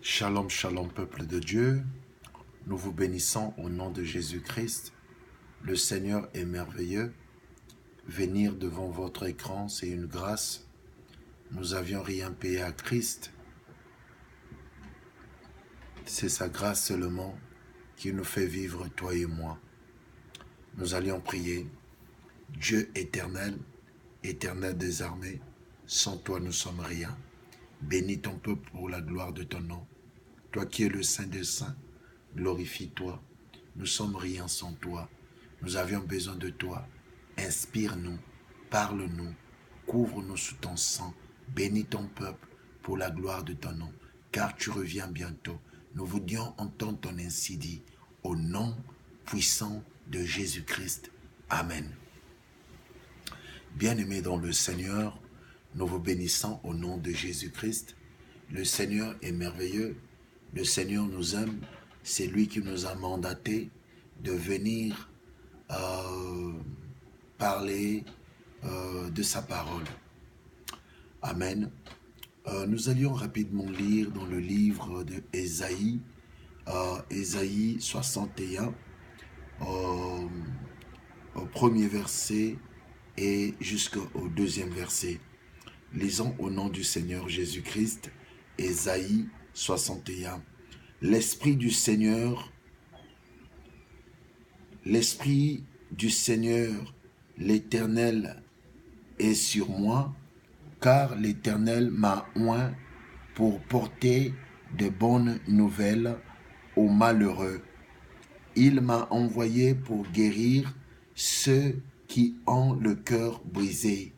Shalom, shalom, peuple de Dieu. Nous vous bénissons au nom de Jésus-Christ. Le Seigneur est merveilleux. Venir devant votre écran, c'est une grâce. Nous avions rien payé à Christ. C'est sa grâce seulement qui nous fait vivre, toi et moi. Nous allions prier. Dieu éternel, éternel des armées, sans toi nous sommes rien. Bénis ton peuple pour la gloire de ton nom. Toi qui es le Saint des Saints, glorifie-toi. Nous sommes rien sans toi. Nous avions besoin de toi. Inspire-nous, parle-nous, couvre-nous sous ton sang. Bénis ton peuple pour la gloire de ton nom, car tu reviens bientôt. Nous voulions entendre ton ainsi dit, au nom puissant de Jésus-Christ. Amen. Bien-aimés dans le Seigneur, nous vous bénissons au nom de Jésus-Christ. Le Seigneur est merveilleux. Le Seigneur nous aime. C'est lui qui nous a mandaté de venir parler de sa parole. Amen. Nous allions rapidement lire dans le livre de Ésaïe, Ésaïe 61, au premier verset et jusqu'au deuxième verset. Lisons au nom du Seigneur Jésus-Christ, Ésaïe 61. L'Esprit du Seigneur, l'Éternel est sur moi, car l'Éternel m'a oint pour porter de bonnes nouvelles aux malheureux. Il m'a envoyé pour guérir ceux qui ont le cœur brisé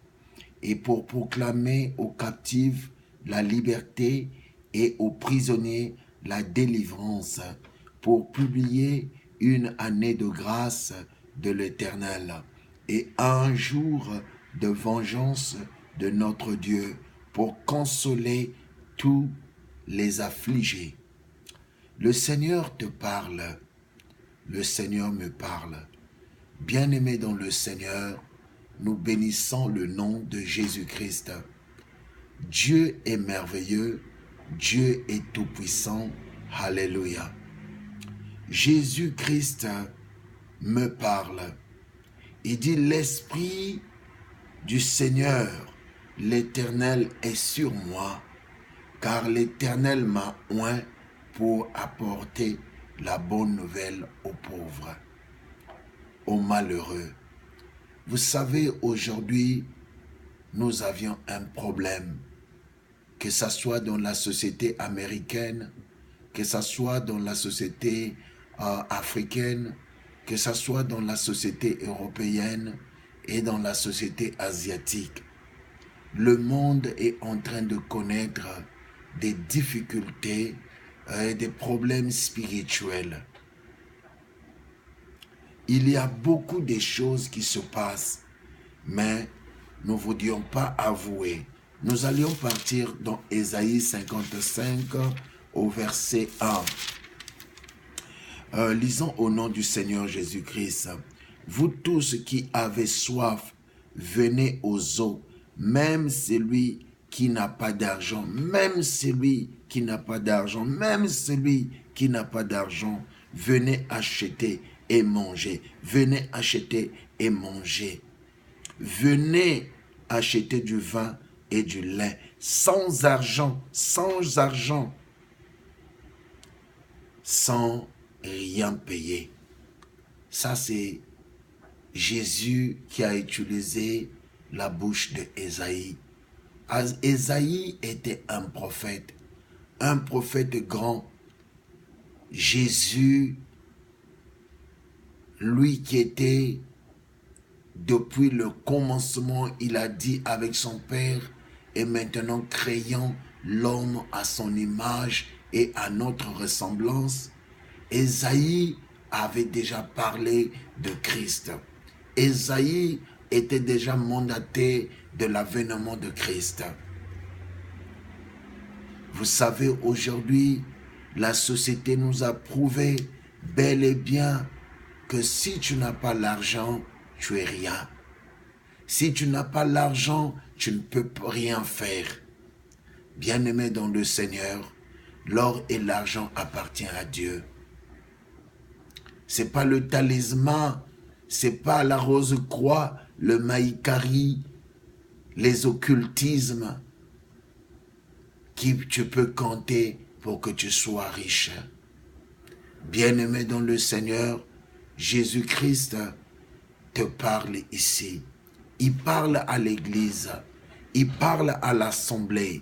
et pour proclamer aux captifs la liberté et aux prisonniers la délivrance, pour publier une année de grâce de l'Éternel et un jour de vengeance de notre Dieu, pour consoler tous les affligés. Le Seigneur te parle, le Seigneur me parle. Bien-aimés dans le Seigneur, nous bénissons le nom de Jésus-Christ. Dieu est merveilleux, Dieu est tout-puissant. Alléluia. Jésus-Christ me parle. Il dit, l'Esprit du Seigneur, l'Éternel est sur moi, car l'Éternel m'a oint pour apporter la bonne nouvelle aux pauvres, aux malheureux. Vous savez, aujourd'hui, nous avions un problème, que ce soit dans la société américaine, que ce soit dans la société africaine, que ce soit dans la société européenne et dans la société asiatique. Le monde est en train de connaître des difficultés et des problèmes spirituels. Il y a beaucoup de choses qui se passent, mais nous ne voulions pas avouer. Nous allions partir dans Ésaïe 55 au verset 1. Lisons au nom du Seigneur Jésus-Christ. Vous tous qui avez soif, venez aux eaux, même celui qui n'a pas d'argent, même celui qui n'a pas d'argent, même celui qui n'a pas d'argent, venez acheter et manger. Venez acheter et manger. Venez acheter du vin et du lait, sans argent, sans rien payer. Ça, c'est Jésus qui a utilisé la bouche de Ésaïe. Ésaïe était un prophète grand. Jésus, lui qui était, depuis le commencement, il a dit avec son Père, et maintenant créant l'homme à son image et à notre ressemblance. Ésaïe avait déjà parlé de Christ. Ésaïe était déjà mandaté de l'avènement de Christ. Vous savez, aujourd'hui, la société nous a prouvé bel et bien que si tu n'as pas l'argent, tu es rien. Si tu n'as pas l'argent, tu ne peux rien faire. Bien-aimé dans le Seigneur, L'or et l'argent appartiennent à Dieu. C'est pas le talisman, c'est pas la rose-croix, le maïkari, les occultismes qui tu peux compter pour que tu sois riche. Bien-aimé dans le Seigneur, Jésus-Christ te parle ici. Il parle à l'église, il parle à l'assemblée.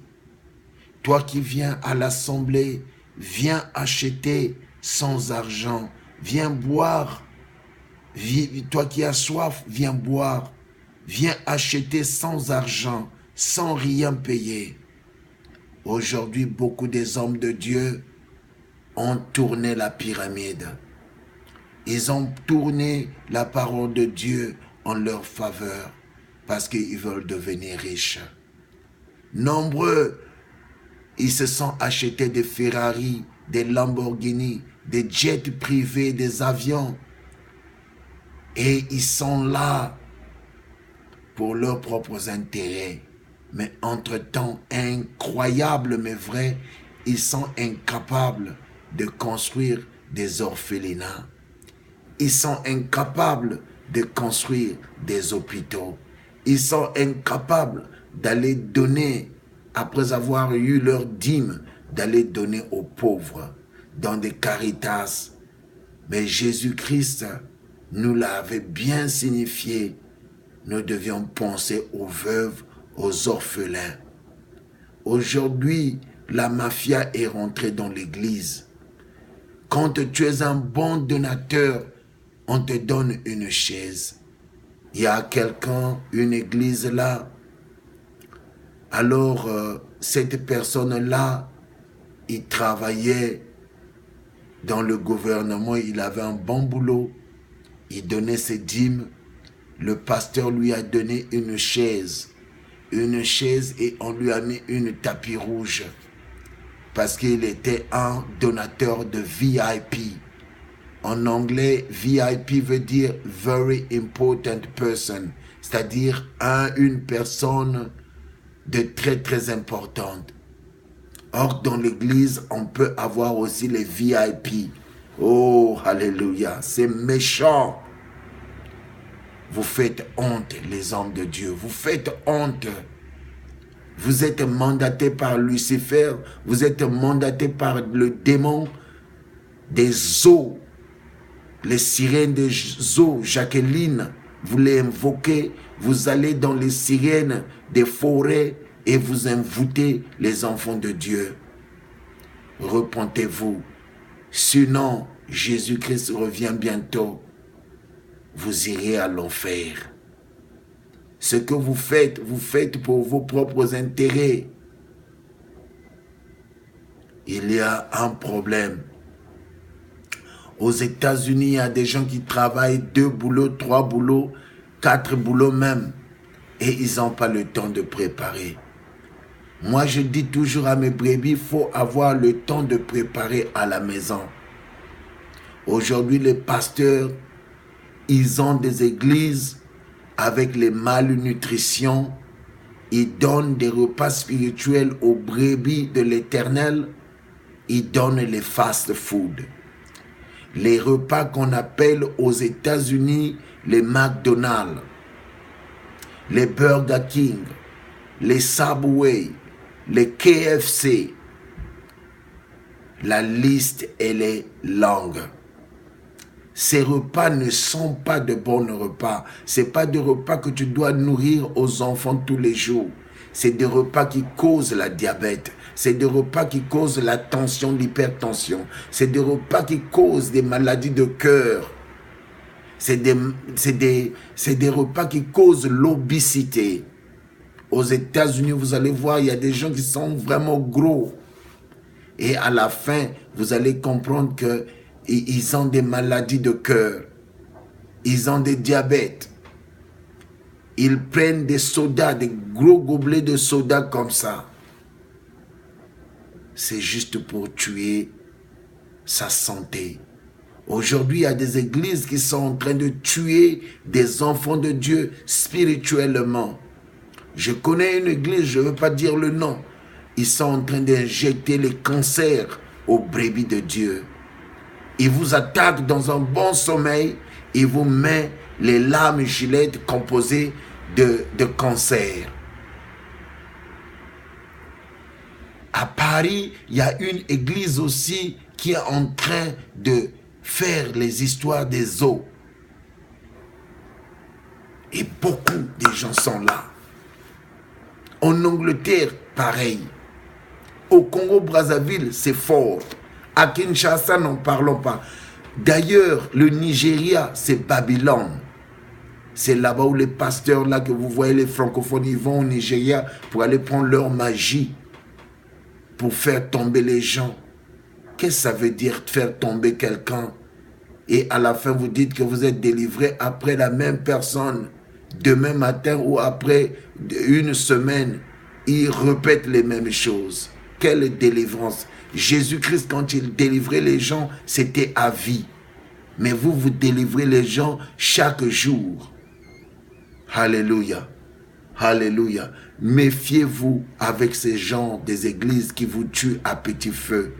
Toi qui viens à l'assemblée, viens acheter sans argent, viens boire. Toi qui as soif, viens boire. Viens acheter sans argent, sans rien payer. Aujourd'hui, beaucoup des hommes de Dieu ont tourné la pyramide. Ils ont tourné la parole de Dieu en leur faveur parce qu'ils veulent devenir riches. Nombreux, ils se sont achetés des Ferrari, des Lamborghini, des jets privés, des avions. Et ils sont là pour leurs propres intérêts. Mais entre-temps, incroyable mais vrai, ils sont incapables de construire des orphelinats. Ils sont incapables de construire des hôpitaux. Ils sont incapables d'aller donner, après avoir eu leur dîme, d'aller donner aux pauvres dans des caritas. Mais Jésus-Christ nous l'avait bien signifié. Nous devions penser aux veuves, aux orphelins. Aujourd'hui, la mafia est rentrée dans l'église. Quand tu es un bon donateur, on te donne une chaise. Il y a quelqu'un, une église là. Alors, cette personne-là, il travaillait dans le gouvernement, il avait un bon boulot. Il donnait ses dîmes. Le pasteur lui a donné une chaise et on lui a mis une tapis rouge parce qu'il était un donateur de VIP. En anglais, VIP veut dire Very Important Person, c'est-à-dire une personne de très très importante. Or, dans l'église, on peut avoir aussi les VIP. Oh, alléluia, c'est méchant. Vous faites honte, les hommes de Dieu. Vous faites honte. Vous êtes mandaté par Lucifer. Vous êtes mandaté par le démon des eaux. Les sirènes des eaux. Jacqueline, vous les invoquez. Vous allez dans les sirènes des forêts et vous envoûtez les enfants de Dieu. Repentez-vous. Sinon, Jésus-Christ revient bientôt. Vous irez à l'enfer. Ce que vous faites pour vos propres intérêts. Il y a un problème. Aux États-Unis, il y a des gens qui travaillent 2 boulots, 3 boulots, 4 boulots même. Et ils n'ont pas le temps de préparer. Moi, je dis toujours à mes brebis, il faut avoir le temps de préparer à la maison. Aujourd'hui, les pasteurs, ils ont des églises avec les malnutritions. Ils donnent des repas spirituels aux brebis de l'Éternel. Ils donnent les fast-food. Les repas qu'on appelle aux États-Unis les McDonald's, les Burger King, les Subway, les KFC. La liste, elle est longue. Ces repas ne sont pas de bons repas. Ce n'est pas des repas que tu dois nourrir aux enfants tous les jours. C'est des repas qui causent la diabète. C'est des repas qui causent la tension, l'hypertension. C'est des repas qui causent des maladies de cœur. C'est des repas qui causent l'obésité. Aux États-Unis, vous allez voir, il y a des gens qui sont vraiment gros. Et à la fin, vous allez comprendre que ils ont des maladies de cœur. Ils ont des diabètes. Ils prennent des sodas, des gros gobelets de soda comme ça. C'est juste pour tuer sa santé. Aujourd'hui, il y a des églises qui sont en train de tuer des enfants de Dieu spirituellement. Je connais une église, je ne veux pas dire le nom. Ils sont en train d'injecter les cancers aux brebis de Dieu. Il vous attaque dans un bon sommeil, il vous met les lames gilettes composées de cancer. À Paris, il y a une église aussi qui est en train de faire les histoires des eaux. Et beaucoup de gens sont là. En Angleterre, pareil. Au Congo-Brazzaville, c'est fort. À Kinshasa, n'en parlons pas. D'ailleurs, le Nigeria, c'est Babylone. C'est là-bas où les pasteurs, là que vous voyez, les francophones, ils vont au Nigeria pour aller prendre leur magie, pour faire tomber les gens. Qu'est-ce que ça veut dire faire tomber quelqu'un? Et à la fin, vous dites que vous êtes délivré après la même personne. Demain matin ou après une semaine, il répète les mêmes choses. Quelle délivrance! Jésus-Christ, quand il délivrait les gens, c'était à vie. Mais vous, vous délivrez les gens chaque jour. Alléluia. Alléluia. Méfiez-vous avec ces gens des églises qui vous tuent à petit feu.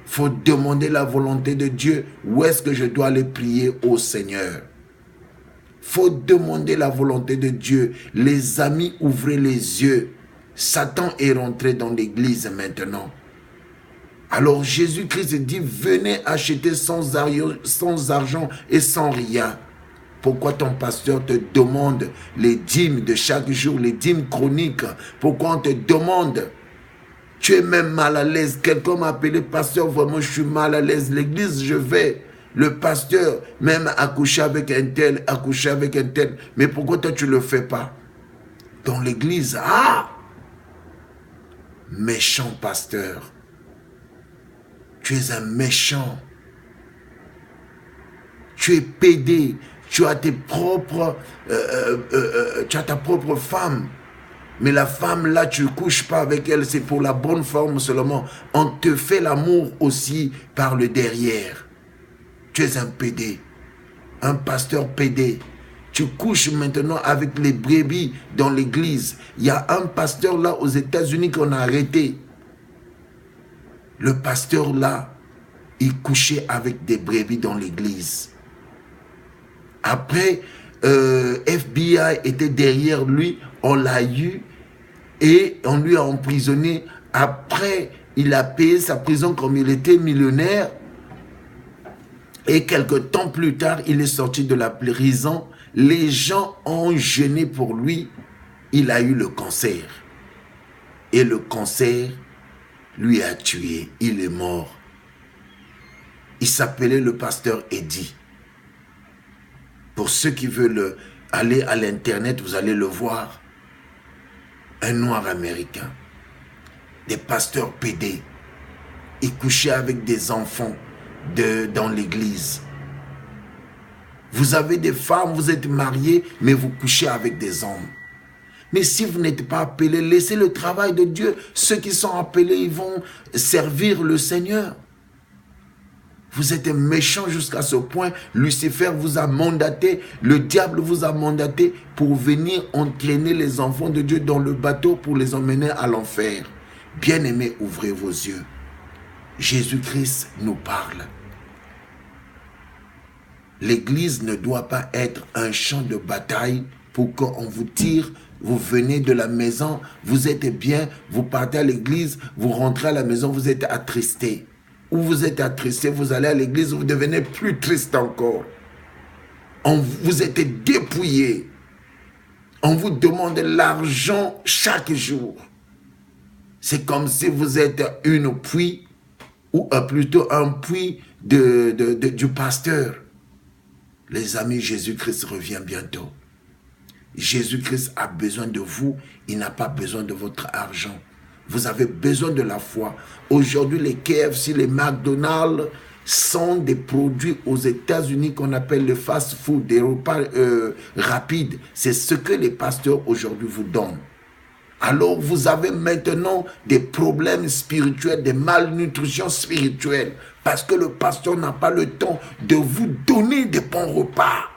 Il faut demander la volonté de Dieu. Où est-ce que je dois aller prier au Seigneur? Il faut demander la volonté de Dieu. Les amis, ouvrez les yeux. Satan est rentré dans l'église maintenant. Alors Jésus-Christ dit, venez acheter sans argent et sans rien. Pourquoi ton pasteur te demande les dîmes de chaque jour, les dîmes chroniques? Pourquoi on te demande? Tu es même mal à l'aise. Quelqu'un m'a appelé pasteur, vraiment je suis mal à l'aise. L'église, je vais. Le pasteur, même accoucher avec un tel, accoucher avec un tel. Mais pourquoi toi tu ne le fais pas? Dans l'église, méchant pasteur. Tu es un méchant. Tu es pédé. Tu as tes propres, tu as ta propre femme. Mais la femme là, tu ne couches pas avec elle, c'est pour la bonne forme seulement. On te fait l'amour aussi par le derrière. Tu es un pédé, un pasteur pédé. Tu couches maintenant avec les brebis dans l'église. Il y a un pasteur là aux États-Unis qu'on a arrêté. Le pasteur là, il couchait avec des brebis dans l'église. Après, FBI était derrière lui, on l'a eu et on lui a emprisonné. Après, il a payé sa prison comme il était millionnaire. Et quelques temps plus tard, il est sorti de la prison. Les gens ont jeûné pour lui. Il a eu le cancer. Et le cancer lui a tué. Il est mort. Il s'appelait le pasteur Eddie. Pour ceux qui veulent aller à l'internet, vous allez le voir. Un noir américain. Des pasteurs pédés. Il couchait avec des enfants dans l'église. Vous avez des femmes, vous êtes mariés, mais vous couchez avec des hommes. Mais si vous n'êtes pas appelés, laissez le travail de Dieu. Ceux qui sont appelés, ils vont servir le Seigneur. Vous êtes méchants jusqu'à ce point. Lucifer vous a mandaté, le diable vous a mandaté pour venir entraîner les enfants de Dieu dans le bateau pour les emmener à l'enfer. Bien-aimés, ouvrez vos yeux. Jésus-Christ nous parle. L'église ne doit pas être un champ de bataille pour qu'on vous tire. Vous venez de la maison, vous êtes bien, vous partez à l'église, vous rentrez à la maison, vous êtes attristé. Ou vous êtes attristé, vous allez à l'église, vous devenez plus triste encore. Vous êtes dépouillé. On vous demande l'argent chaque jour. C'est comme si vous êtes une puits, ou plutôt un puits du pasteur. Les amis, Jésus-Christ revient bientôt. Jésus-Christ a besoin de vous, il n'a pas besoin de votre argent. Vous avez besoin de la foi. Aujourd'hui, les KFC, les McDonald's sont des produits aux États-Unis qu'on appelle le fast-food, des repas rapides. C'est ce que les pasteurs aujourd'hui vous donnent. Alors vous avez maintenant des problèmes spirituels, des malnutritions spirituelles, parce que le pasteur n'a pas le temps de vous donner des bons repas,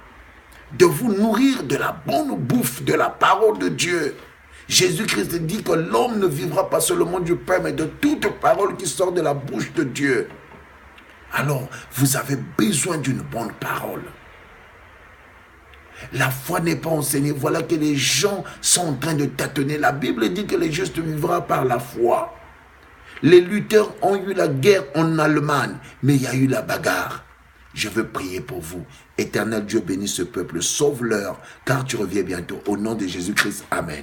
de vous nourrir de la bonne bouffe, de la parole de Dieu. Jésus-Christ dit que l'homme ne vivra pas seulement du pain, mais de toute parole qui sort de la bouche de Dieu. Alors, vous avez besoin d'une bonne parole. La foi n'est pas enseignée. Voilà que les gens sont en train de tâtonner. La Bible dit que les justes vivront par la foi. Les lutteurs ont eu la guerre en Allemagne, mais il y a eu la bagarre. Je veux prier pour vous. Éternel Dieu, bénis ce peuple, sauve-leur, car tu reviens bientôt. Au nom de Jésus-Christ, Amen.